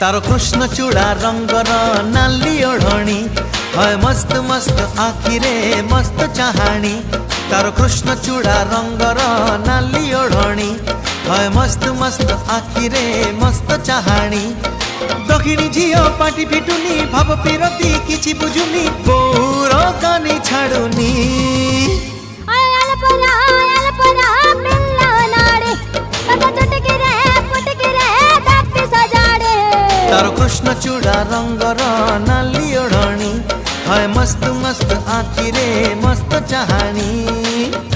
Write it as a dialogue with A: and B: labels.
A: तारो कृष्ण चूड़ा रंगर नाली ओढ़णी है मस्त मस्त आखिरे मस्त चाहाणी। तारो कृष्ण चूड़ा रंगर नाली ओढ़णी है मस्त मस्त आखिरे मस्त चाहाणी। दक्षिणी झियो पाटी फिटुनी भाव पिरती किछि बुझुनी गौर कानी छाड़ुनी। तारो कृष्ण चूड़ा रंगर नाली ओढ़णी है मस्त मस्त आखिरे मस्त चाहाणी।